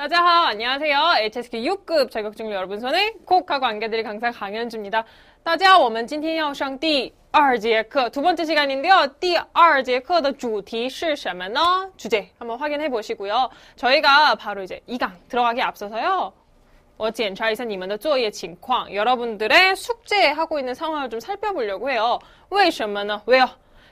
大家好, 안녕하세요. HSK 6급 자격증 여러분 손에 콕하고 안겨드릴 강사 강현주입니다. 大家我们今天要上第二节课, 두 번째 시간인데요. 第二节课的主题是什么呢? 주제 한번 확인해 보시고요. 저희가 바로 이제 2강 들어가기 앞서서요. 我检查一下你们的作业情况, 여러분들의 숙제하고 있는 상황을 좀 살펴보려고 해요. 为什么呢? 왜요?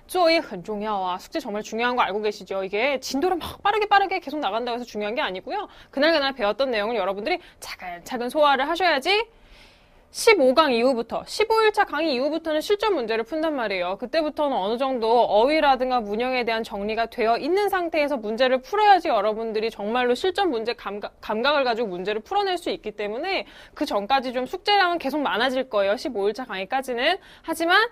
作业很重要啊. 숙제 정말 중요한 거 알고 계시죠? 이게 진도를 막 빠르게 계속 나간다고 해서 중요한 게 아니고요. 그날 배웠던 내용을 여러분들이 차근차근 소화를 하셔야지 15강 이후부터, 15일차 강의 이후부터는 실전 문제를 푼단 말이에요. 그때부터는 어느 정도 어휘라든가 문형에 대한 정리가 되어 있는 상태에서 문제를 풀어야지 여러분들이 정말로 실전 문제 감각을 가지고 문제를 풀어낼 수 있기 때문에 그 전까지 좀 숙제량은 계속 많아질 거예요. 15일차 강의까지는. 하지만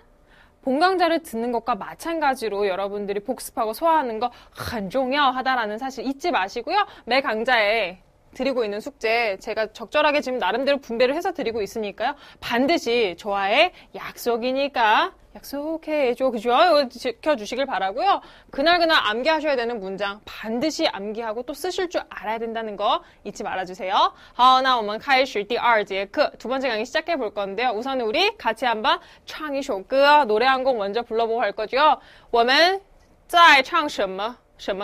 본강좌를 듣는 것과 마찬가지로 여러분들이 복습하고 소화하는 거很重要하다라는 사실 잊지 마시고요. 매 강좌에 드리고 있는 숙제 제가 적절하게 지금 나름대로 분배를 해서 드리고 있으니까요. 반드시 저와의 약속이니까 약속해줘. 그죠? 이거 지켜주시길 바라고요. 그날 암기하셔야 되는 문장 반드시 암기하고 또 쓰실 줄 알아야 된다는 거 잊지 말아주세요. 好,那我们开始第二节课. 두 번째 강의 시작해 볼 건데요. 우선 우리 같이 한번 唱一首歌, 노래 한 곡 먼저 불러보고 할 거죠. 我们在唱什么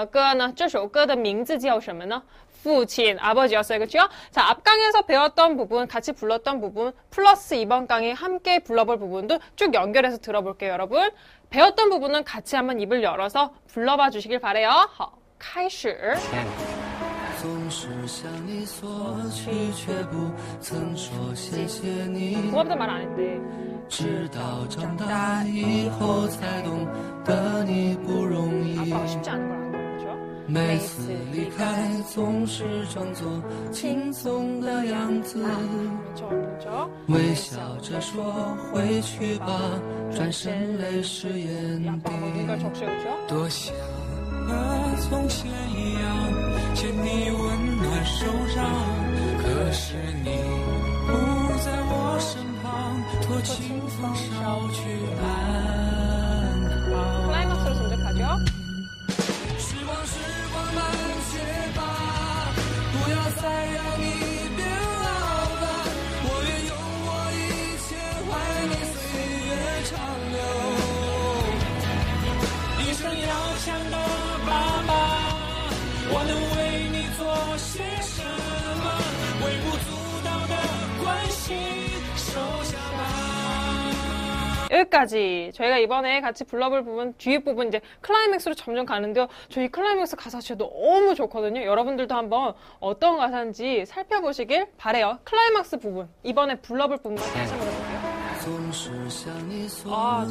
歌呢? 这首歌的名字叫什么呢?父亲, 아버지였어요. 그렇죠? 자, 앞강에서 배웠던 부분, 같이 불렀던 부분, 플러스 이번 강의 함께 불러볼 부분도 쭉 연결해서 들어볼게요, 여러분. 배웠던 부분은 같이 한번 입을 열어서 불러봐 주시길 바래요. 好,开始. 고맙다 말 안 했대. 直到长大以后才懂得你不容易 아빠가 쉽지 않은 걸 안 거예요. 每次离开总是装作轻松的样子 微笑着说回去吧 转身泪湿眼底 多想和从前一样 牵你温暖手掌 可是你不在我身旁 托清风捎去安好 클라이막스로 선택하죠. 不要再让你变老了 我愿用我一切怀你岁月长流 一生要强的爸爸 我能为你做些什么 微不足道的关心 收下吧 여기까지. 저희가 이번에 같이 불러볼 부분, 뒤에 부분 이제 클라이맥스로 점점 가는데요. 저희 클라이맥스 가사 진짜 너무 좋거든요. 여러분들도 한번 어떤 가사인지 살펴보시길 바래요. 클라이맥스 부분, 이번에 불러볼 부분만 다시 한번 해볼게요. 아,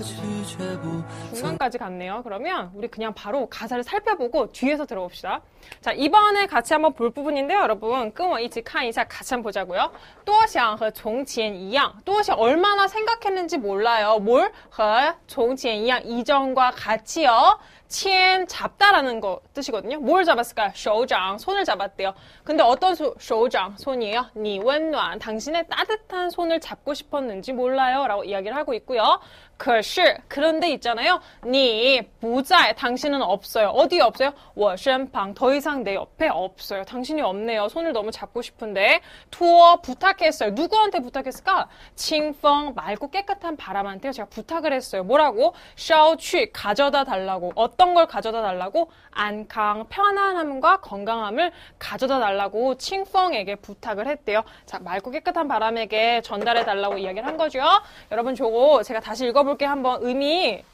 중간까지 갔네요. 그러면 우리 그냥 바로 가사를 살펴보고 뒤에서 들어봅시다. 자, 이번에 같이 한번 볼 부분인데요. 여러분, 跟我一起看一下 같이 한번 보자고요. 多想和从前一样. 多想 얼마나 생각했는지 몰라요. 뭘? 和从前一样. 이전과 같이요. 牵 잡다라는 거 뜻이거든요. 뭘 잡았을까요? 手掌, 손을 잡았대요. 근데 어떤手掌, 손이에요? 你温暖, 당신의 따뜻한 손을 잡고 싶었는지 몰라요. 라고 이야기를 하고 있고요. 可是, 그런데 있잖아요. 你不在, 당신은 없어요. 어디에 없어요? 我身旁, 더 이상 내 옆에 없어요. 당신이 없네요. 손을 너무 잡고 싶은데. 托, 부탁했어요. 누구한테 부탁했을까? 清风, 맑고 깨끗한 바람한테요. 제가 부탁을 했어요. 뭐라고? 捎去, 가져다 달라고. 어떤 걸 가져다 달라고? 안康, 편안함과 건강함을 가져다 달라고 칭펑에게 부탁을 했대요. 자, 맑고 깨끗한 바람에게 전달해 달라고 이야기를 한 거죠. 여러분, 저거 제가 다시 읽어볼게요. 한번 음미해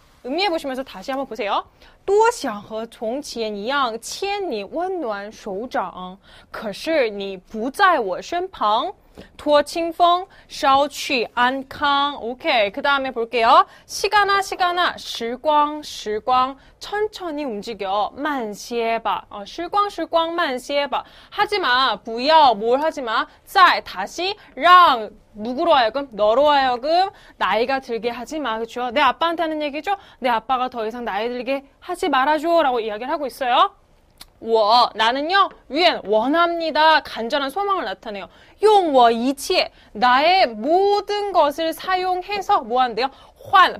보시면서 다시 한번 보세요. 多想和从前一样牵你温暖手掌，可是你不在我身旁。 托清风, 捎去安康. 오케이. 그 다음에 볼게요. 시간아, 시광, 천천히 움직여. 慢些吧. 시광, 慢些吧. 하지마, 不要, 뭘 하지마. 再, 다시, 让, 누구로 하여금, 너로 하여금 나이가 들게 하지마. 그쵸? 내 아빠한테 하는 얘기죠? 내 아빠가 더 이상 나이 들게 하지 말아줘. 라고 이야기를 하고 있어요. 我, 나는요, 愿, 원합니다. 간절한 소망을 나타내요. 用我一切, 나의 모든 것을 사용해서 뭐 한대요?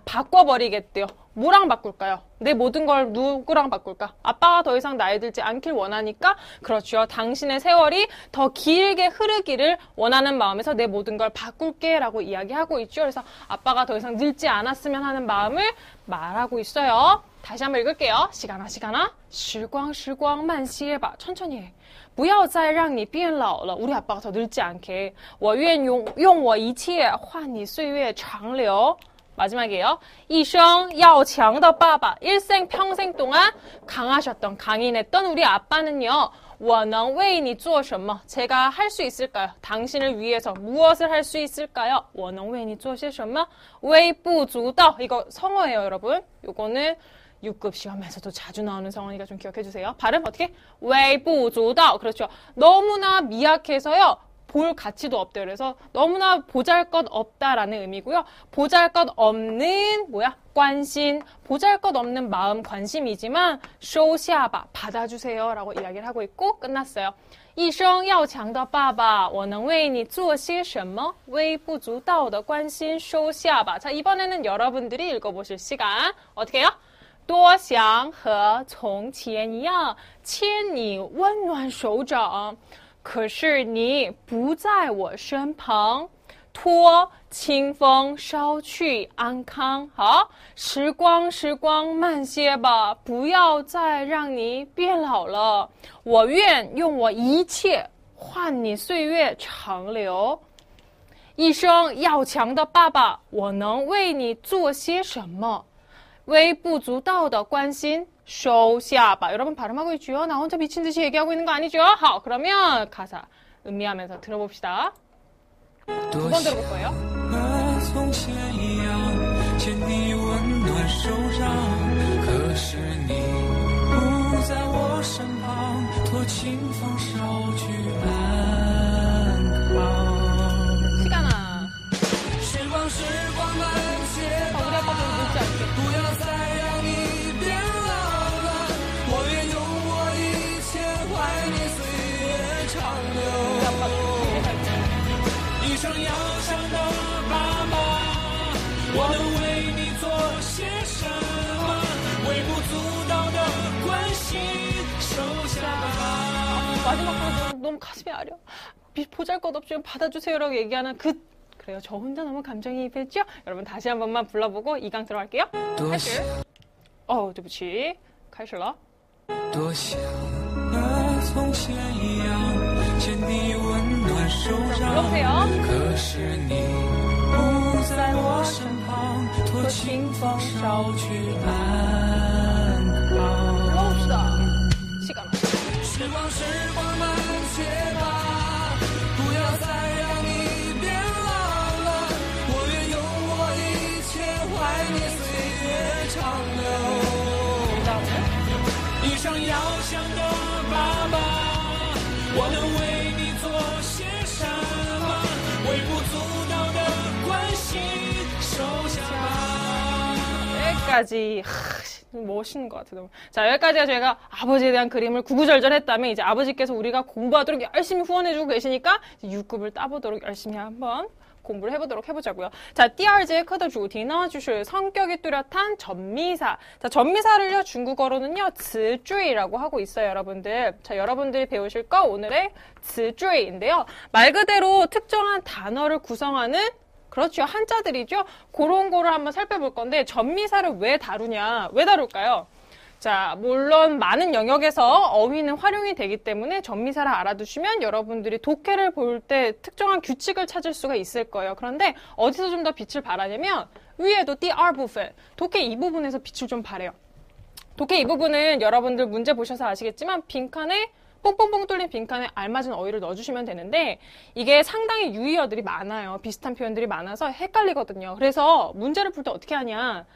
바꿔버리겠대요. 뭐랑 바꿀까요? 내 모든 걸 누구랑 바꿀까? 아빠가 더 이상 나이 들지 않길 원하니까 그렇죠. 당신의 세월이 더 길게 흐르기를 원하는 마음에서 내 모든 걸 바꿀게 라고 이야기하고 있죠. 그래서 아빠가 더 이상 늙지 않았으면 하는 마음을 말하고 있어요. 다시 한번 읽을게요. 시간아 시간아 时光时光慢些吧 천천히 해. 不要再让你变老了 우리 아빠가 더 늙지 않게 我愿用我一切换你岁月长流 마지막이에요. 一生要强的爸爸 일생 평생 동안 강하셨던 강인했던 우리 아빠는요. 我能为你做什么 제가 할 수 있을까요? 당신을 위해서 무엇을 할 수 있을까요? 我能为你做些什么微不足道 이거 성어예요, 여러분. 요거는 6급 시험에서도 자주 나오는 성어니까 좀 기억해 주세요. 발음 어떻게? 微不足道 그렇죠. 너무나 미약해서요. 볼 가치도 없대요. 그래서 너무나 보잘것없다라는 의미고요. 보잘것없는 뭐야? 관심, 보잘것없는 마음, 관심이지만 收下吧, 받아주세요 라고 이야기를 하고 있고 끝났어요. 一生要强的爸爸我能为你做些什么微不足道的关心收下吧 자, 이번에는 여러분들이 읽어보실 시간 어떻게 해요? 多想和从前一样牵你温暖手掌可是你不在我身旁托清风捎去安康好时光时光慢些吧不要再让你变老了我愿用我一切换你岁月长流一生要强的爸爸我能为你做些什么微不足道的关心收下吧 여러분 발음하고 있죠? 나 혼자 미친 듯이 얘기하고 있는 거 아니죠? 好, 그러면 가사 음미하면서 들어봅시다. 두 번 들어볼 거예요. 从前一样牵你温暖手掌可是你不在我身旁托清风捎去安康 시간아 时光时光慢些吧 우리 아빠도 늦지 않게 不要再让你变老了我愿用我一切换你岁月长流一生要强的爸爸我能为你做些什么微不足道的关心收下吧 마지막으로 너무 가슴이 아려 보잘것없이 받아주세요라고 얘기하는 그래요. 저 혼자 너무 감정이입했죠? 여러분 다시 한 번만 불러보고 2강 들어갈게요. 开始 对不起开始了多想和从前一样牵你温暖手掌可是你不在我身旁托清风捎去安康불러봅시다 시간时光时光慢些吧不要再让你变老了我愿用我一切换你岁月长流一生要强的爸爸我能为你做些什么微不足道的关心收下여기까지 멋있는 것 같아요. 자, 여기까지가 제가 아버지에 대한 그림을 구구절절 했다면 이제 아버지께서 우리가 공부하도록 열심히 후원해주고 계시니까 6급을 따보도록 열심히 한번 공부를 해보도록 해보자고요. 자, 第二节课的主题呢, 就是 성격이 뚜렷한 전미사. 자, 전미사를요, 중국어로는요, 词缀라고 하고 있어요, 여러분들. 자, 여러분들이 배우실 거 오늘의 词缀인데요. 말 그대로 특정한 단어를 구성하는 그렇죠. 한자들이죠. 그런 거를 한번 살펴볼 건데 전미사를 왜 다루냐? 왜 다룰까요? 자, 물론 많은 영역에서 어휘는 활용이 되기 때문에 전미사를 알아두시면 여러분들이 독해를 볼 때 특정한 규칙을 찾을 수가 있을 거예요. 그런데 어디서 좀 더 빛을 발하냐면 위에도 第二部分 독해 이 부분에서 빛을 좀 발해요. 독해 이 부분은 여러분들 문제 보셔서 아시겠지만 빈칸에 뽕뽕뽕 뚫린 빈칸에 알맞은 어휘를 넣어주시면 되는데 이게 상당히 유의어들이 많아요. 비슷한 표현들이 많아서 헷갈리거든요. 그래서 문제를 풀 때 어떻게 하냐.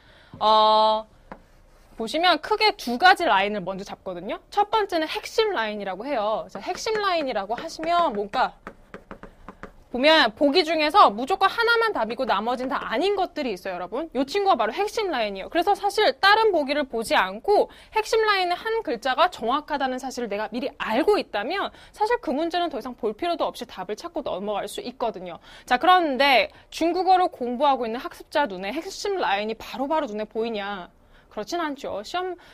보시면 크게 두 가지 라인을 먼저 잡거든요. 첫 번째는 핵심 라인이라고 해요. 자, 핵심 라인이라고 하시면 뭔가 보면 보기 중에서 무조건 하나만 답이고 나머지는 다 아닌 것들이 있어요, 여러분. 이 친구가 바로 핵심 라인이에요. 그래서 사실 다른 보기를 보지 않고 핵심 라인의 한 글자가 정확하다는 사실을 내가 미리 알고 있다면 사실 그 문제는 더 이상 볼 필요도 없이 답을 찾고 넘어갈 수 있거든요. 자, 그런데 중국어를 공부하고 있는 학습자 눈에 핵심 라인이 바로바로 눈에 보이냐? 그렇진 않죠.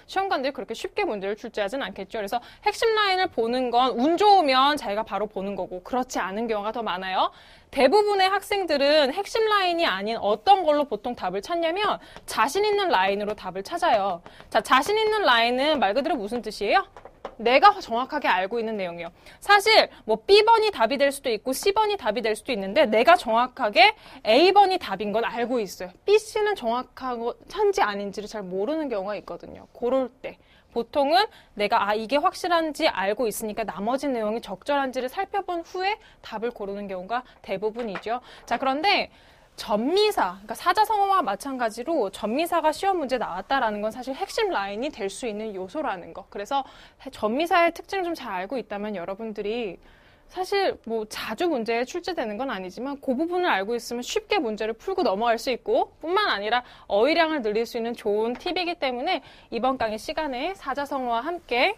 시험관들이 그렇게 쉽게 문제를 출제하진 않겠죠. 그래서 핵심 라인을 보는 건 운 좋으면 자기가 바로 보는 거고 그렇지 않은 경우가 더 많아요. 대부분의 학생들은 핵심 라인이 아닌 어떤 걸로 보통 답을 찾냐면 자신 있는 라인으로 답을 찾아요. 자, 자신 있는 라인은 말 그대로 무슨 뜻이에요? 내가 정확하게 알고 있는 내용이에요. 사실 뭐 B번이 답이 될 수도 있고 C번이 답이 될 수도 있는데 내가 정확하게 A번이 답인 건 알고 있어요. B, C는 정확한지 아닌지를 잘 모르는 경우가 있거든요. 그럴 때 보통은 내가 이게 확실한지 알고 있으니까 나머지 내용이 적절한지를 살펴본 후에 답을 고르는 경우가 대부분이죠. 자, 그런데 전미사, 그러니까 사자성어와 마찬가지로 전미사가 시험 문제 나왔다라는 건 사실 핵심 라인이 될 수 있는 요소라는 거. 그래서 전미사의 특징을 좀 잘 알고 있다면 여러분들이 사실 뭐 자주 문제에 출제되는 건 아니지만 그 부분을 알고 있으면 쉽게 문제를 풀고 넘어갈 수 있고 뿐만 아니라 어휘량을 늘릴 수 있는 좋은 팁이기 때문에 이번 강의 시간에 사자성어와 함께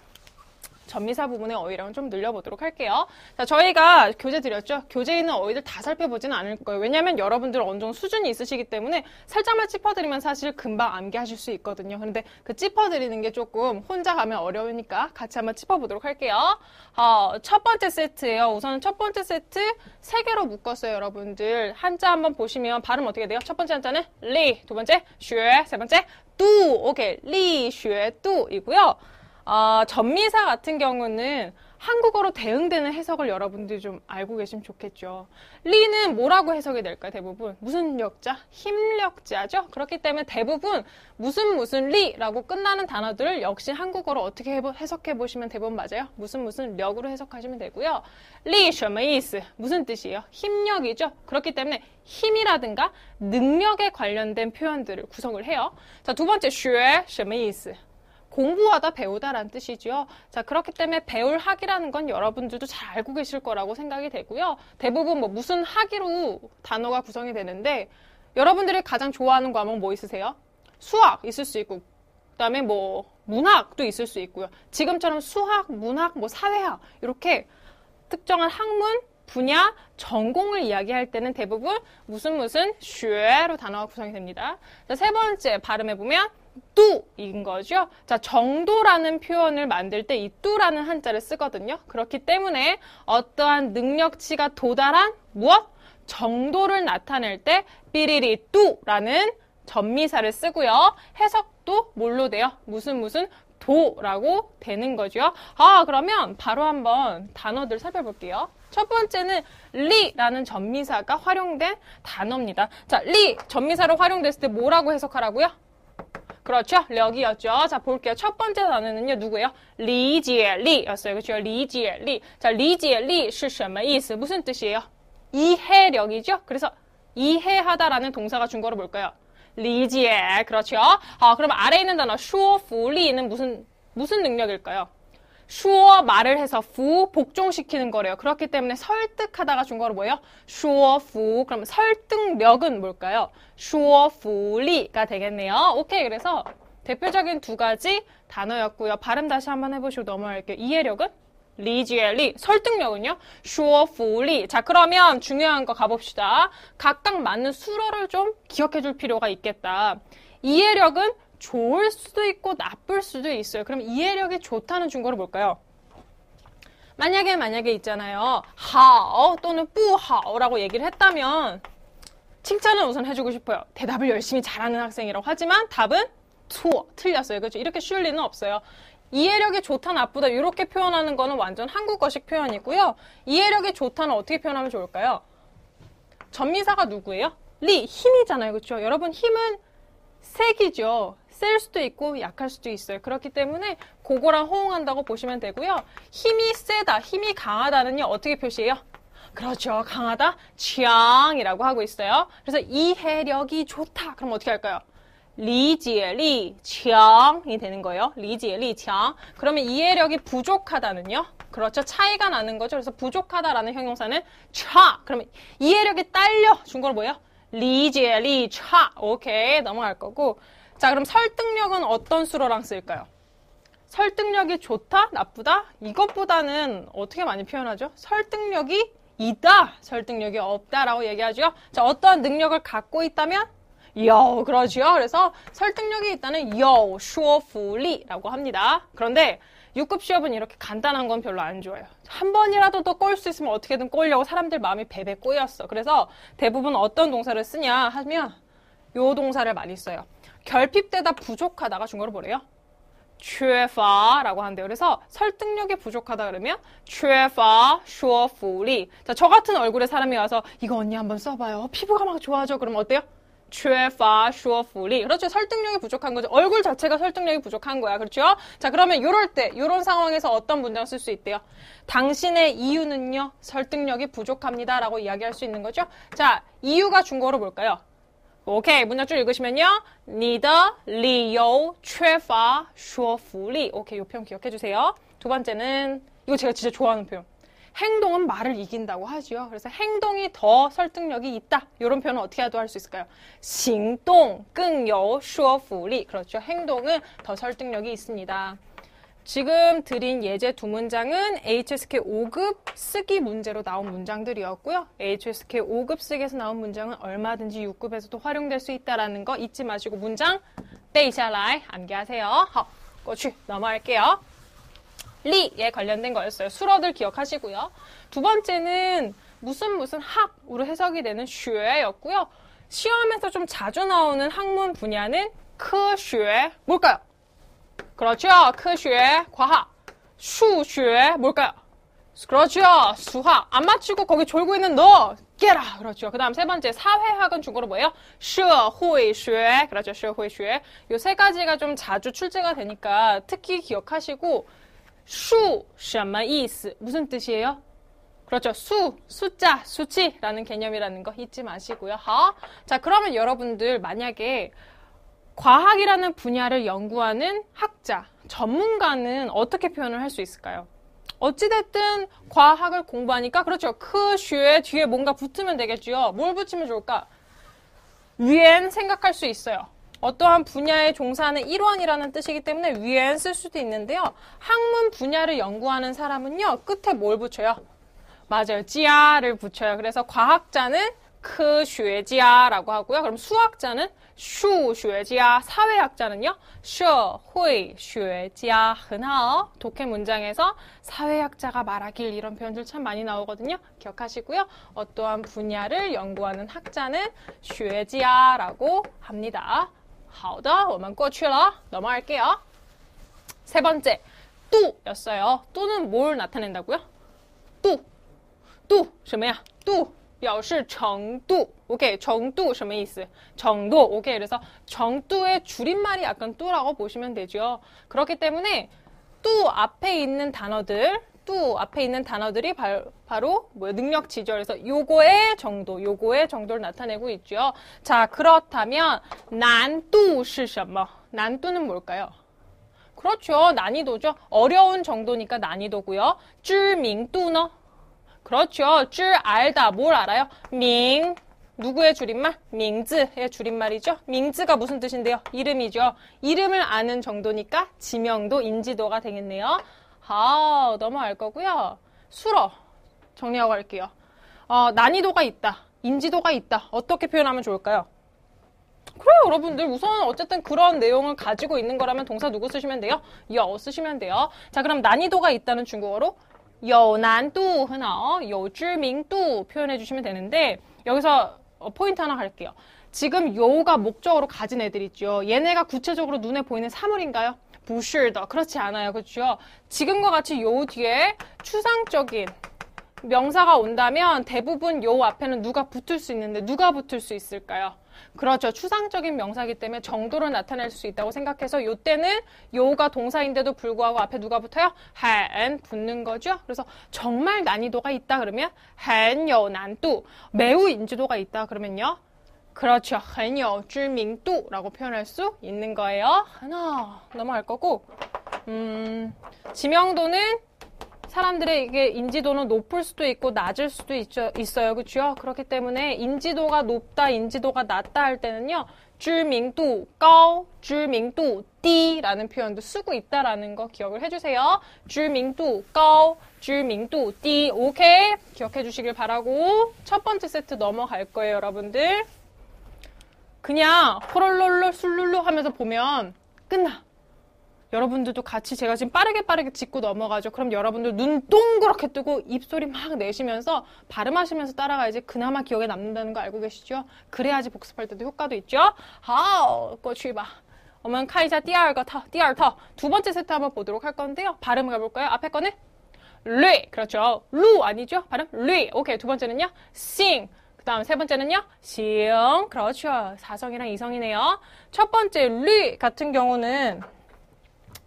전미사 부분의 어휘량을 좀 늘려보도록 할게요. 자, 저희가 교재 드렸죠? 교재에 있는 어휘들 다 살펴보지는 않을 거예요. 왜냐하면 여러분들 어느 정도 수준이 있으시기 때문에 살짝만 짚어드리면 사실 금방 암기하실 수 있거든요. 그런데 그 짚어드리는 게 조금 혼자 가면 어려우니까 같이 한번 짚어보도록 할게요. 첫 번째 세트예요. 우선 첫 번째 세트 3개로 묶었어요, 여러분들. 한자 한번 보시면 발음 어떻게 돼요? 첫 번째 한자는 리, 두 번째 쉐, 세 번째 뚜. 오케이, 리, 쉐, 뚜이고요. 전미사 같은 경우는 한국어로 대응되는 해석을 여러분들이 좀 알고 계시면 좋겠죠. 리는 뭐라고 해석이 될까요? 대부분 무슨 력자? 힘력자죠. 그렇기 때문에 대부분 무슨 리라고 끝나는 단어들을 역시 한국어로 어떻게 해석해 보시면 대부분 맞아요. 무슨 력으로 해석하시면 되고요. 리, 什么意思? 무슨 뜻이에요? 힘력이죠. 그렇기 때문에 힘이라든가 능력에 관련된 표현들을 구성을 해요. 자, 두 번째 学什么意思? 공부하다 배우다라는 뜻이죠. 자, 그렇기 때문에 배울 학이라는 건 여러분들도 잘 알고 계실 거라고 생각이 되고요. 대부분 뭐 무슨 학이로 단어가 구성이 되는데 여러분들이 가장 좋아하는 과목 뭐 있으세요? 수학 있을 수 있고 그다음에 뭐 문학도 있을 수 있고요. 지금처럼 수학, 문학, 뭐 사회학 이렇게 특정한 학문, 분야, 전공을 이야기할 때는 대부분 무슨 쉐로 단어가 구성이 됩니다. 자, 세 번째 발음해보면 뚜인 거죠. 자, 정도라는 표현을 만들 때 이 뚜라는 한자를 쓰거든요. 그렇기 때문에 어떠한 능력치가 도달한 무엇? 정도를 나타낼 때 삐리리 뚜라는 전미사를 쓰고요. 해석도 뭘로 돼요? 무슨 도라고 되는 거죠. 그러면 바로 한번 단어들 살펴볼게요. 첫 번째는 리라는 전미사가 활용된 단어입니다. 자, 리 전미사로 활용됐을 때 뭐라고 해석하라고요? 그렇죠. 력이었죠. 자, 볼게요. 첫 번째 단어는요, 누구예요? 리지엘리였어요. 그렇죠? 리지엘리. 자, 리지엘리 是什么意思? 무슨 뜻이에요? 이해력이죠. 그래서 이해하다라는 동사가 중국어로 뭘까요? 리지에. 그렇죠. 그럼 아래에 있는 단어 说服力는 무슨 능력일까요? 说 말을 해서 服 복종시키는 거래요. 그렇기 때문에 설득하다가 중국어로 뭐예요? 说服. 그럼 설득력은 뭘까요? 说服力가 되겠네요. 오케이. 그래서 대표적인 두 가지 단어였고요. 발음 다시 한번 해보시고 넘어갈게요. 이해력은? 리지엘리. 설득력은요? 说服力. 자, 그러면 중요한 거 가봅시다. 각각 맞는 수로를 좀 기억해 줄 필요가 있겠다. 이해력은 좋을 수도 있고 나쁠 수도 있어요. 그럼 이해력이 좋다는 중국어로 뭘까요? 만약에 있잖아요. 好 또는 不好라고 얘기를 했다면 칭찬은 우선 해주고 싶어요. 대답을 열심히 잘하는 학생이라고 하지만 답은 错 틀렸어요. 그렇죠? 이렇게 쉬울 리는 없어요. 이해력이 좋다 나쁘다 이렇게 표현하는 거는 완전 한국어식 표현이고요. 이해력이 좋다는 어떻게 표현하면 좋을까요? 전미사가 누구예요? 리, 힘이잖아요. 그렇죠? 여러분 힘은 색이죠. 셀 수도 있고 약할 수도 있어요. 그렇기 때문에 그거랑 호응한다고 보시면 되고요. 힘이 세다, 힘이 강하다는요. 어떻게 표시해요? 그렇죠. 강하다,强이라고 하고 있어요. 그래서 이해력이 좋다. 그럼 어떻게 할까요? 리지엘리, 强이 되는 거예요. 리지엘리, 强. 그러면 이해력이 부족하다는요. 그렇죠. 차이가 나는 거죠. 그래서 부족하다라는 형용사는 差. 그러면 이해력이 딸려. 중국어로 뭐예요? 리지엘리, 差. 오케이. 넘어갈 거고. 자, 그럼 설득력은 어떤 수로랑 쓸까요? 설득력이 좋다? 나쁘다? 이것보다는 어떻게 많이 표현하죠? 설득력이 있다, 설득력이 없다라고 얘기하죠. 자, 어떠한 능력을 갖고 있다면 그렇죠. 그래서 설득력이 있다는 有说服力라고 합니다. 그런데 6급 시험은 이렇게 간단한 건 별로 안 좋아요. 한 번이라도 더 꼬일 수 있으면 어떻게든 꼬이려고 사람들 마음이 배배 꼬였어. 그래서 대부분 어떤 동사를 쓰냐 하면 요 동사를 많이 써요. 결핍되다 부족하다가 중국어로 뭐래요? 缺乏라고 한대요. 그래서 설득력이 부족하다 그러면 缺乏说服力. 자, 저 같은 얼굴의 사람이 와서 이거 언니 한번 써봐요. 피부가 막 좋아져. 그러면 어때요? 缺乏说服力. 그렇죠. 설득력이 부족한 거죠. 얼굴 자체가 설득력이 부족한 거야. 그렇죠? 자, 그러면 요럴 때, 요런 상황에서 어떤 문장 쓸 수 있대요? 당신의 이유는요, 설득력이 부족합니다. 라고 이야기할 수 있는 거죠. 자, 이유가 중국어로 뭘까요? 오케이. 문장 쭉 읽으시면요. 你的理由缺乏说服力. 오케이. 요 표현 기억해 주세요. 두 번째는, 이거 제가 진짜 좋아하는 표현. 행동은 말을 이긴다고 하죠. 그래서 행동이 더 설득력이 있다. 이런 표현은 어떻게 할 수 있을까요? 行动更有说服力. 그렇죠. 행동은 더 설득력이 있습니다. 지금 드린 예제 두 문장은 HSK 5급 쓰기 문제로 나온 문장들이었고요. HSK 5급 쓰기에서 나온 문장은 얼마든지 6급에서도 활용될 수 있다는 거 잊지 마시고 문장 背下来 암기하세요. 好, 过去 넘어갈게요. 리에 관련된 거였어요. 수어들 기억하시고요. 두 번째는 무슨 학으로 해석이 되는 学였고요. 시험에서 좀 자주 나오는 학문 분야는 科学 뭘까요? 그렇죠. 科学 과학. 数学 뭘까요? 그렇죠. 수학. 안 맞추고 거기 졸고 있는 너 깨라. 그렇죠. 그 다음 세 번째 사회학은 중국어로 뭐예요? 社会学. 그렇죠. 社会学. 요 세 가지가 좀 자주 출제가 되니까 특히 기억하시고 수, 什么意思? 무슨 뜻이에요? 그렇죠. 숫자, 수치라는 개념이라는 거 잊지 마시고요. 자, 그러면 여러분들 만약에 과학이라는 분야를 연구하는 학자, 전문가는 어떻게 표현을 할 수 있을까요? 어찌됐든 과학을 공부하니까 그렇죠. 科学 뒤에 뭔가 붙으면 되겠죠. 뭘 붙이면 좋을까? 위엔 생각할 수 있어요. 어떠한 분야에 종사하는 일원이라는 뜻이기 때문에 위엔 쓸 수도 있는데요. 학문 분야를 연구하는 사람은요. 끝에 뭘 붙여요? 맞아요. 지아를 붙여요. 그래서 과학자는 科学家라고 하고요. 그럼 수학자는 数学家, 사회학자는요. 社会学家. 很好. 독해 문장에서 사회학자가 말하길 이런 표현들 참 많이 나오거든요. 기억하시고요. 어떠한 분야를 연구하는 학자는 学家라고 합니다. 好的,我们过去了. 넘어갈게요. 세 번째, 度였어요. 度는 뭘 나타낸다고요? 度什么呀? 度表示程度. 오케이, 程度什么意思? 정도. 오케이, 그래서 정도의 줄임말이 약간 度라고 보시면 되죠. 그렇기 때문에 度 앞에 있는 단어들이 바로 능력치죠. 그래서 요거의 정도를 나타내고 있죠. 자, 그렇다면 难度是什么? 난도는 뭘까요? 그렇죠. 난이도죠. 어려운 정도니까 난이도고요. 知名度呢? 그렇죠. 知 알다. 뭘 알아요? 名 누구의 줄임말? 名字의 줄임말이죠. 名字가 무슨 뜻인데요? 이름이죠. 이름을 아는 정도니까 지명도, 인지도가 되겠네요. 넘어갈 거고요. 수러 정리하고 갈게요. 난이도가 있다. 인지도가 있다. 어떻게 표현하면 좋을까요? 그래요, 여러분들. 우선 어쨌든 그런 내용을 가지고 있는 거라면 동사 누구 쓰시면 돼요? 有 쓰시면 돼요. 자, 그럼 난이도가 있다는 중국어로 有难度很好,有知名度 표현해 주시면 되는데 여기서 포인트 하나 갈게요. 지금 요가 목적으로 가진 애들 있죠. 얘네가 구체적으로 눈에 보이는 사물인가요? 不是的. 그렇지 않아요. 그렇죠? 지금과 같이 요 뒤에 추상적인 명사가 온다면 대부분 요 앞에는 누가 붙을 수 있는데 누가 붙을 수 있을까요? 그렇죠. 추상적인 명사이기 때문에 정도를 나타낼 수 있다고 생각해서 요 때는 요가 동사인데도 불구하고 앞에 누가 붙어요? 很 붙는 거죠. 그래서 정말 난이도가 있다 그러면 很有难度. 매우 인지도가 있다 그러면요. 그렇죠. 很有知名度라고 표현할 수 있는 거예요. 하나 넘어갈 거고 지명도는 사람들에게 인지도는 높을 수도 있고 낮을 수도 있어요. 그렇죠? 그렇기 때문에 인지도가 높다, 인지도가 낮다 할 때는요. 知名度高, 知名度低라는 표현도 쓰고 있다라는 거 기억을 해주세요. 知名度高, 知名度低. 오케이? 기억해 주시길 바라고 첫 번째 세트 넘어갈 거예요, 여러분들. 그냥 호롤롤롤 술룰루 하면서 보면 끝나. 여러분들도 같이 제가 지금 빠르게 짚고 넘어가죠. 그럼 여러분들 눈 동그랗게 뜨고 입소리 막 내시면서 발음하시면서 따라가야지 그나마 기억에 남는다는 거 알고 계시죠? 그래야지 복습할 때도 효과도 있죠? 好,过去吧. 我们看一下第二套. 두 번째 세트 한번 보도록 할 건데요. 발음 가볼까요? 앞에 거는 르, 그렇죠. 루 아니죠? 발음 르. 오케이, 두 번째는요. sing. 그 다음 세 번째는요. 싱. 그렇죠. 사성이랑 이성이네요. 첫 번째 르 같은 경우는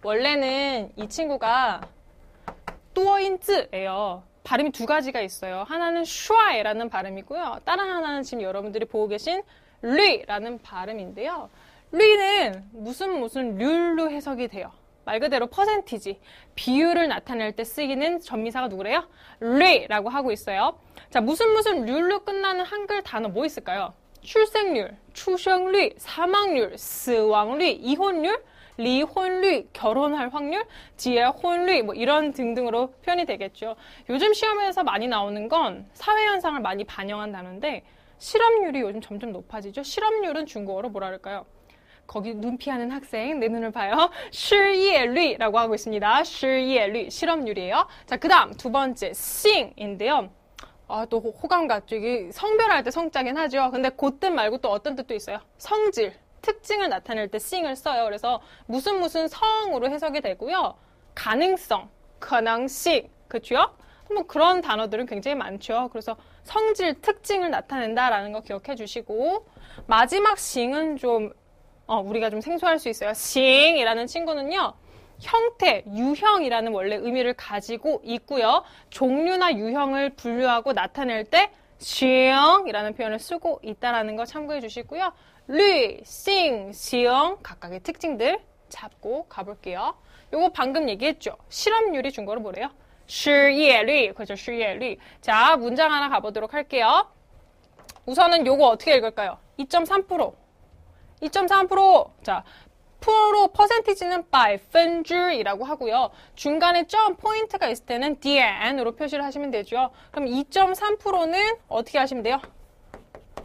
원래는 이 친구가 또인즈예요. 발음이 두 가지가 있어요. 하나는 슈아에라는 발음이고요. 다른 하나는 지금 여러분들이 보고 계신 류라는 발음인데요. 류는 무슨 률로 해석이 돼요. 말 그대로 퍼센티지, 비율을 나타낼 때 쓰이는 전미사가 누구래요? 류라고 하고 있어요. 자, 무슨 률로 끝나는 한글 단어 뭐 있을까요? 출생률, 출생률, 사망률,死亡率, 이혼율, 리혼率, 결혼할 확률, 지혜혼率, 뭐 이런 등등으로 표현이 되겠죠. 요즘 시험에서 많이 나오는 건 사회현상을 많이 반영한 단어인데 실업률이 요즘 점점 높아지죠. 실업률은 중국어로 뭐라 그럴까요? 거기 눈 피하는 학생, 내 눈을 봐요. 失业率라고 하고 있습니다. 失业率, 실업률이에요. 자, 그 다음 두 번째, sing인데요. 아, 또 호감 같죠. 이게 성별할 때 성자긴 하죠. 근데 그 뜻 말고 또 어떤 뜻도 있어요. 성질. 특징을 나타낼 때 sing을 써요. 그래서 무슨 성으로 해석이 되고요. 가능성, 可能性, 그렇죠? 뭐 그런 단어들은 굉장히 많죠. 그래서 성질, 특징을 나타낸다라는 거 기억해 주시고 마지막 싱은 좀 우리가 좀 생소할 수 있어요. 싱이라는 친구는요. 형태, 유형이라는 원래 의미를 가지고 있고요. 종류나 유형을 분류하고 나타낼 때 싱이라는 표현을 쓰고 있다는 거 참고해 주시고요. 류, 싱, 시영 각각의 특징들 잡고 가볼게요. 요거 방금 얘기했죠. 실업률이 중국어로 뭐래요? 失业率, 그렇죠. 失业率. 자, 문장 하나 가보도록 할게요. 우선은 요거 어떻게 읽을까요? 2.3%. 2.3%. 자, 프로 퍼센티지는 百分之이라고 하고요. 중간에 점 포인트가 있을 때는 dian으로 표시를 하시면 되죠. 그럼 2.3%는 어떻게 하시면 돼요?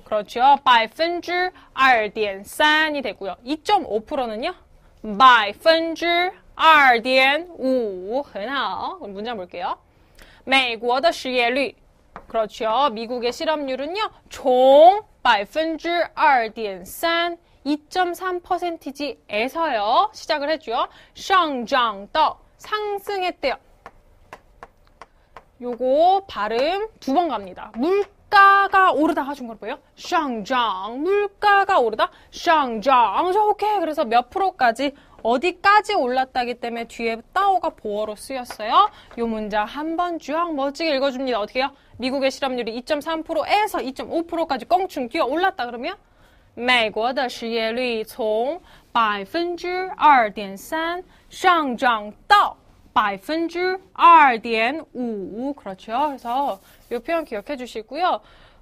그렇죠. 2.3%이 되고요. 2.5%는요? 2.5%很好. 그럼 문장 볼게요. 美国的失业率. 그렇죠. 미국의 실업률은요. 총 2.3%, 2.3%에서요. 시작을 했죠. 上涨到 상승했대요. 요거 발음 두 번 갑니다. 물가가 오르다가 중국어로 뭐예요? 上涨. 물가가 오르다. 上涨. 오케이. 그래서 몇 프로까지 어디까지 올랐다기 때문에 뒤에 따오가 보어로 쓰였어요. 요 문장 한 번 쫙 멋지게 읽어줍니다. 어떻게 해요? 미국의 실업률이 2.3%에서 2.5%까지 껑충 뛰어 올랐다 그러면 美国的失业率从 2.3% 上涨到 2.5%. 그렇죠. 그래서 이 표현 기억해 주시고요.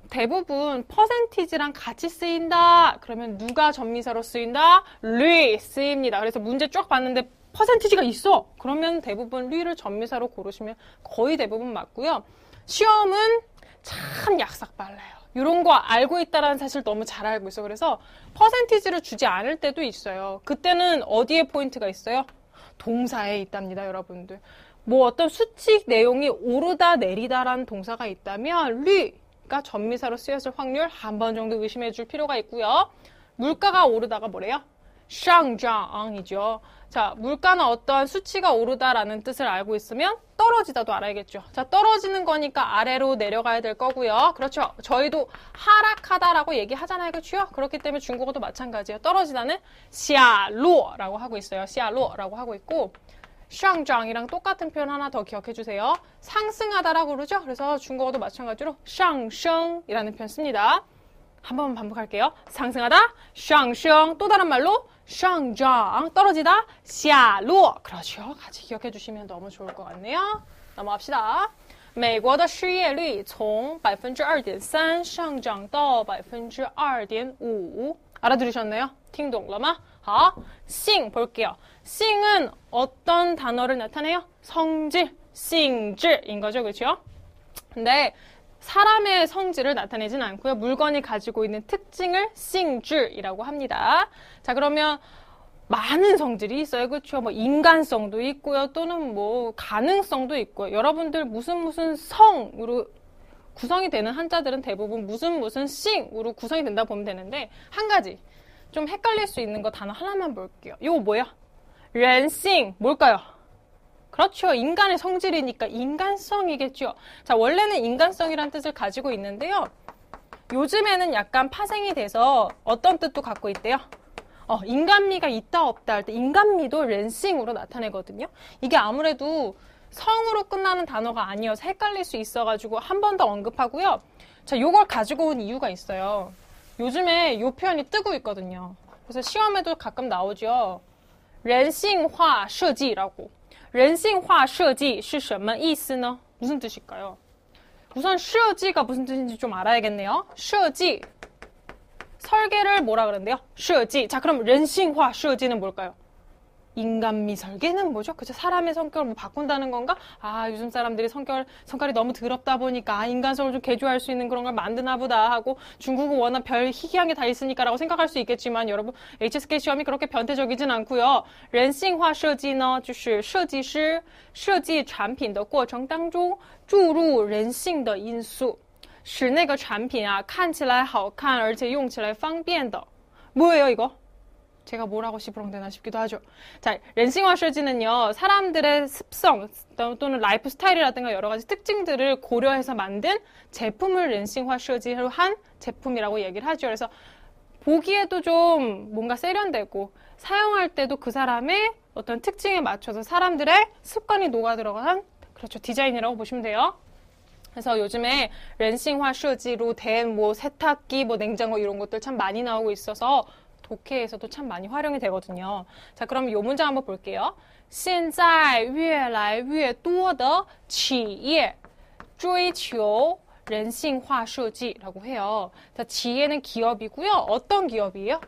대부분 퍼센티지랑 같이 쓰인다. 그러면 누가 전미사로 쓰인다? 류 쓰입니다. 그래서 문제 쭉 봤는데 퍼센티지가 있어. 그러면 대부분 류를 전미사로 고르시면 거의 대부분 맞고요. 시험은 참 약삭 빨라요. 이런 거 알고 있다라는 사실 너무 잘 알고 있어. 그래서 퍼센티지를 주지 않을 때도 있어요. 그때는 어디에 포인트가 있어요? 동사에 있답니다, 여러분들. 뭐 어떤 수칙 내용이 오르다 내리다라는 동사가 있다면 류가 전미사로 쓰였을 확률 한 번 정도 의심해 줄 필요가 있고요. 물가가 오르다가 뭐래요? 上涨이죠. 자, 물가는 어떠한 수치가 오르다라는 뜻을 알고 있으면 떨어지다도 알아야겠죠. 자, 떨어지는 거니까 아래로 내려가야 될 거고요. 그렇죠. 저희도 하락하다라고 얘기하잖아요. 그렇죠? 그렇기 때문에 중국어도 마찬가지예요. 떨어지다는 下落라고 하고 있어요. 下落라고 하고 있고 上涨이랑 똑같은 표현 하나 더 기억해 주세요. 상승하다라고 그러죠. 그래서 중국어도 마찬가지로 上升이라는 표현 씁니다. 한 번 반복할게요. 상승하다, 上升. 또 다른 말로 上涨, 떨어지다, 下落. 그렇죠. 같이 기억해 주시면 너무 좋을 것 같네요. 넘어갑시다. 美国的失业率从 2.3% 上涨到 2.5%. 알아들으셨나요? 听懂了吗? 好, sing 볼게요. sing은 어떤 단어를 나타내요? 성질, 性质인 거죠. 그렇죠? 근데 사람의 성질을 나타내진 않고요. 물건이 가지고 있는 특징을 性质이라고 합니다. 자, 그러면 많은 성질이 있어요. 그렇죠? 뭐 인간성도 있고요. 또는 뭐 가능성도 있고요. 여러분들 무슨 성으로 구성이 되는 한자들은 대부분 무슨 싱으로 구성이 된다고 보면 되는데 한 가지 좀 헷갈릴 수 있는 거 단어 하나만 볼게요. 이거 뭐야? 人性 뭘까요? 그렇죠. 인간의 성질이니까 인간성이겠죠. 자, 원래는 인간성이란 뜻을 가지고 있는데요. 요즘에는 약간 파생이 돼서 어떤 뜻도 갖고 있대요. 인간미가 있다 없다 할 때 인간미도 人性으로 나타내거든요. 이게 아무래도 성으로 끝나는 단어가 아니어서 헷갈릴 수 있어가지고 한 번 더 언급하고요. 자, 요걸 가지고 온 이유가 있어요. 요즘에 요 표현이 뜨고 있거든요. 그래서 시험에도 가끔 나오죠. 人性化设计라고. 人性化设计是什么意思呢? 무슨 뜻일까요? 우선 设计가 무슨 뜻인지 좀 알아야겠네요. 设计 설계를 뭐라 그러는데요? 设计. 자, 그럼 人性化设计는 뭘까요? 인간미 설계는 뭐죠? 그죠? 사람의 성격을 뭐 바꾼다는 건가? 아, 요즘 사람들이 성깔이 너무 더럽다 보니까 인간성을 좀 개조할 수 있는 그런 걸 만드나 보다 하고 중국은 워낙 별 희귀한 게 다 있으니까라고 생각할 수 있겠지만 여러분 HSK 시험이 그렇게 변태적이진 않고요. 人性化设计呢就是设计师设计产品的过程当中注入人性的因素使那个产品啊看起来好看而且用起来方便的 뭐예요 이거? 제가 뭐라고 시부렁대나 싶기도 하죠. 자, 人性化设计는요, 사람들의 습성 또는 라이프 스타일이라든가 여러 가지 특징들을 고려해서 만든 제품을 人性化设计로 한 제품이라고 얘기를 하죠. 그래서 보기에도 좀 뭔가 세련되고 사용할 때도 그 사람의 어떤 특징에 맞춰서 사람들의 습관이 녹아 들어간 그렇죠 디자인이라고 보시면 돼요. 그래서 요즘에 人性化设计로 된 뭐 세탁기, 뭐 냉장고 이런 것들 참 많이 나오고 있어서 독해에서도 참 많이 활용이 되거든요. 자, 그럼 이 문장 한번 볼게요. 现在越来越多的企业追求人性化设计라고 해요. 자, 지혜는 기업이고요. 어떤 기업이에요?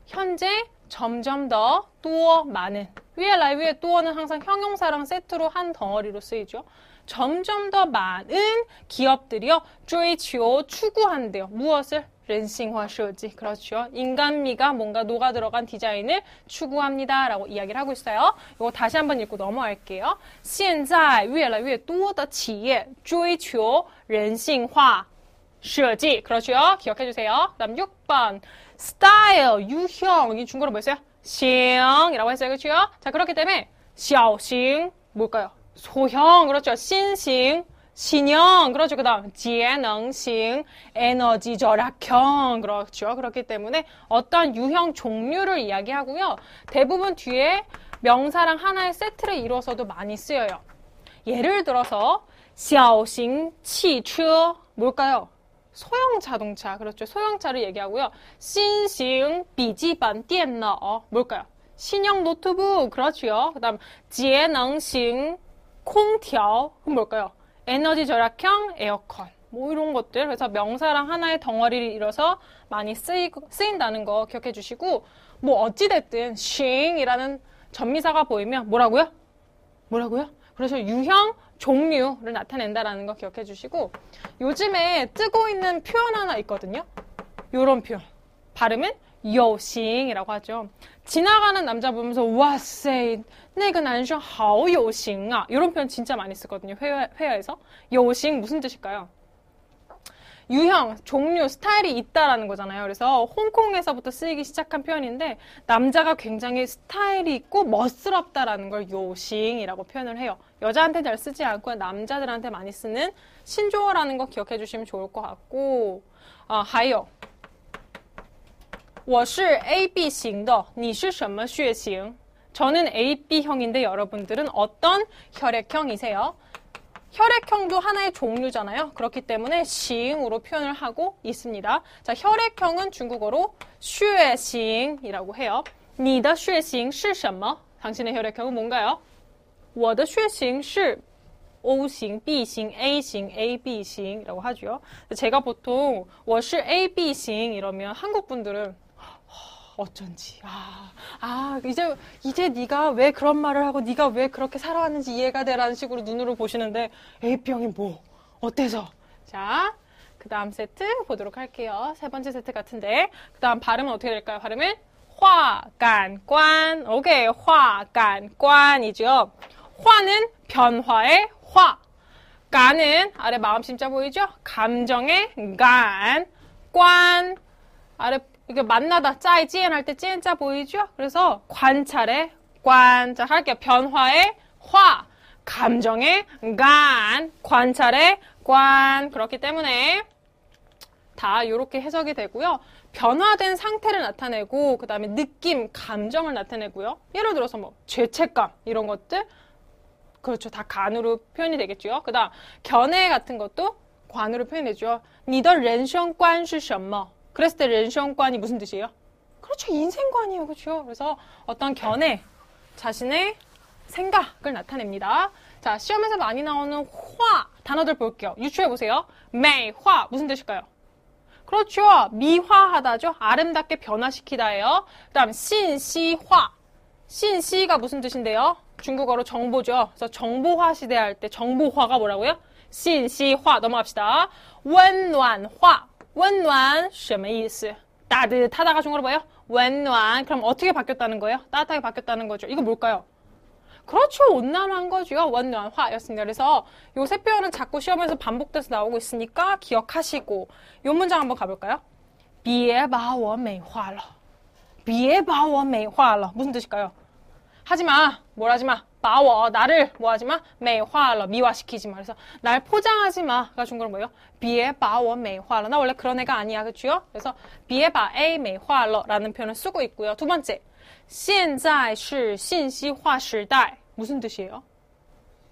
현재 점점 더 多 많은 越来越多는 항상 형용사랑 세트로 한 덩어리로 쓰이죠. 점점 더 많은 기업들이요. 追求 추구한대요. 무엇을? 人性化设计. 그렇죠. 인간미가 뭔가 녹아 들어간 디자인을 추구합니다. 라고 이야기를 하고 있어요. 이거 다시 한번 읽고 넘어갈게요. 现在越来越多的企业追求人性化设计. 그렇죠. 기억해 주세요. 다음 6번. 스타일, 유형. 이 중국어로 뭐였어요? 型이라고 했어요. 그렇죠? 자, 그렇기 때문에 小型 뭘까요? 소형. 그렇죠. 新型 신형, 그렇죠. 그 다음, 节能型, 에너지 절약형, 그렇죠. 그렇기 때문에 어떤 유형 종류를 이야기하고요. 대부분 뒤에 명사랑 하나의 세트를 이뤄서도 많이 쓰여요. 예를 들어서, 小型汽车, 뭘까요? 소형 자동차, 그렇죠. 소형차를 얘기하고요. 新型笔记本电脑, 뭘까요? 신형 노트북, 그렇죠. 그 다음, 节能型空调, 그럼 뭘까요? 에너지 절약형 에어컨 뭐 이런 것들 그래서 명사랑 하나의 덩어리를 이뤄서 많이 쓰인다는 거 기억해 주시고 뭐 어찌됐든 싱이라는 전미사가 보이면 뭐라고요? 그래서 유형 종류를 나타낸다라는 거 기억해 주시고 요즘에 뜨고 있는 표현 하나 있거든요. 요런 표현 발음은 요싱이라고 하죠. 지나가는 남자 보면서 와쎄, 那个男生好有型啊 이런 표현 진짜 많이 쓰거든요. 회화에서. 요싱 무슨 뜻일까요? 유형, 종류, 스타일이 있다라는 거잖아요. 그래서 홍콩에서부터 쓰이기 시작한 표현인데 남자가 굉장히 스타일이 있고 멋스럽다라는 걸 요싱이라고 표현을 해요. 여자한테 잘 쓰지 않고 남자들한테 많이 쓰는 신조어라는 거 기억해 주시면 좋을 것 같고 还有我是 AB 型的你是什么血型 저는 AB형인데 여러분들은 어떤 혈액형이세요? 혈액형도 하나의 종류잖아요. 그렇기 때문에 싱으로 표현을 하고 있습니다. 자, 혈액형은 중국어로 血型이라고 해요. 你的血型是什么? 당신의 혈액형은 뭔가요? 我的血型是 O型, B型, A型, AB型이라고 하죠. 제가 보통 我是 AB型이러면 한국 분들은 어쩐지 이제 네가 왜 그런 말을 하고 네가 왜 그렇게 살아왔는지 이해가 돼라는 식으로 눈으로 보시는데 A병이 뭐 어때서 자, 그 다음 세트 보도록 할게요. 세 번째 세트 같은데. 그 다음 발음은 어떻게 될까요? 발음은 화간관. 오케이, 화간관이죠. 화는 변화의 화. 간은 아래 마음심자 보이죠? 감정의 간. 관. 아래 이게 만나다 짜이 찌엔 할 때 찌엔자 보이죠? 그래서 관찰의 관. 자, 할게요. 변화의 화. 감정의 간. 관찰의 관. 그렇기 때문에 다 이렇게 해석이 되고요. 변화된 상태를 나타내고 그 다음에 느낌, 감정을 나타내고요. 예를 들어서 뭐 죄책감 이런 것들 그렇죠. 다 간으로 표현이 되겠죠. 그 다음 견해 같은 것도 관으로 표현되죠. 你的人生观是什么? 그랬을 때人生观이 무슨 뜻이에요? 그렇죠. 인생관이에요. 그렇죠. 그래서 어떤 견해, 자신의 생각을 나타냅니다. 자, 시험에서 많이 나오는 화 단어들 볼게요. 유추해보세요. 매화 무슨 뜻일까요? 그렇죠. 미화하다죠. 아름답게 변화시키다예요. 그 다음 신시화. 신시가 무슨 뜻인데요? 중국어로 정보죠. 그래서 정보화 시대 할 때 정보화가 뭐라고요? 신시화. 넘어갑시다.温暖화. 温暖什么意思? 따뜻하다가 중국어로 뭐예요? 温暖. 그럼 어떻게 바뀌었다는 거예요? 따뜻하게 바뀌었다는 거죠. 이거 뭘까요? 그렇죠. 온난화한 거죠. 원暖화였습니다. 그래서 요 세 표현은 자꾸 시험에서 반복돼서 나오고 있으니까 기억하시고 요 문장 한번 가볼까요? 别把我美化了. 别把我美化了. 무슨 뜻일까요? 하지마. 뭘 하지마. 把我 나를 뭐 하지마. 美化了. 미화시키지마. 그래서 날 포장하지마가 중국어로 뭐예요? 别把我美化了. 나 원래 그런 애가 아니야. 그렇죠? 그래서 别把A 美化了라는 표현을 쓰고 있고요. 두 번째. 现在是信息化时代. 무슨 뜻이에요?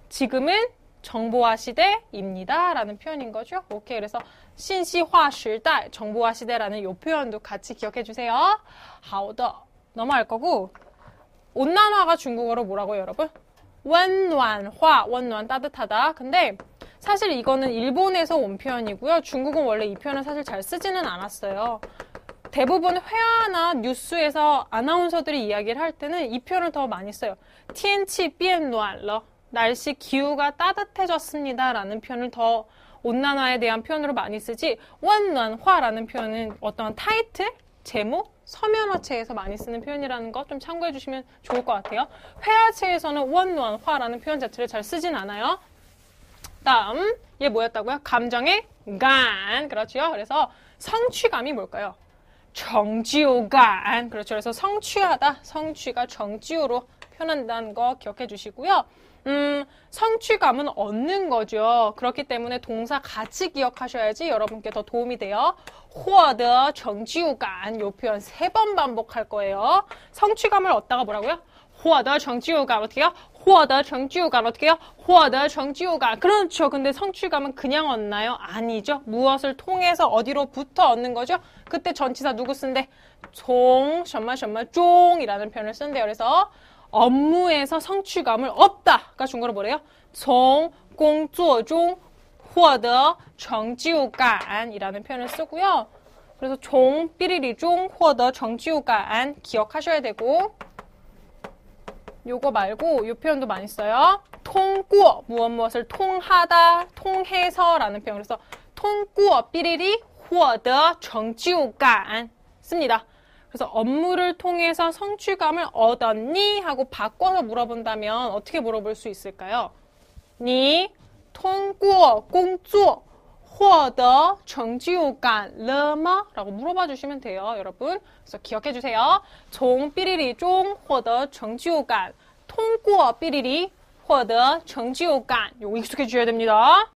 지금은 정보화 시대입니다. 라는 표현인 거죠. 오케이. 그래서 信息化时代, 정보화 시대라는 이 표현도 같이 기억해 주세요. 好的. 넘어갈 거고. 온난화가 중국어로 뭐라고요, 여러분? 温暖화, 温暖 따뜻하다. 근데 사실 이거는 일본에서 온 표현이고요. 중국은 원래 이 표현을 사실 잘 쓰지는 않았어요. 대부분 회화나 뉴스에서 아나운서들이 이야기를 할 때는 이 표현을 더 많이 써요. 天气变暖了. 날씨 기후가 따뜻해졌습니다. 라는 표현을 더 온난화에 대한 표현으로 많이 쓰지 温暖화라는 표현은 어떤 타이틀, 제목, 서면어체에서 많이 쓰는 표현이라는 거 좀 참고해 주시면 좋을 것 같아요. 회화체에서는 温暖화라는 표현 자체를 잘 쓰진 않아요. 다음, 얘 뭐였다고요? 감정의 간. 그렇죠. 그래서 성취감이 뭘까요? 정지우간. 그렇죠. 그래서 성취하다, 성취가 정지우로 표현한다는 거 기억해 주시고요. 성취감은 얻는 거죠. 그렇기 때문에 동사 같이 기억하셔야지 여러분께 더 도움이 돼요. 获得成就感 요 표현 3번 반복할 거예요. 성취감을 얻다가 뭐라고요? 获得成就感 어떻게 해요? 获得成就感 어떻게 해요? 获得成就感 그렇죠. 근데 성취감은 그냥 얻나요? 아니죠. 무엇을 통해서 어디로부터 얻는 거죠? 그때 전치사 누구 쓴대? 从什么什么中 이라는 표현을 쓴대요. 그래서 업무에서 성취감을 얻다가 중국어로 뭐래요? 从工作中获得成就感 이라는 표현을 쓰고요. 그래서 从 삐리리 중获得成就感 기억하셔야 되고 요거 말고 요 표현도 많이 써요. 通过 무엇을 통하다, 통해서 라는 표현. 그래서 通过 삐리리 获得成就感 씁니다. 그래서 업무를 통해서 성취감을 얻었니? 하고 바꿔서 물어본다면 어떻게 물어볼 수 있을까요? 你通过工作获得成就感了吗? 라고 물어봐 주시면 돼요, 여러분. 그래서 기억해 주세요. 从 삐리리 중获得成就感通过 삐리리 获得成就感 요거 익숙해 주셔야 됩니다.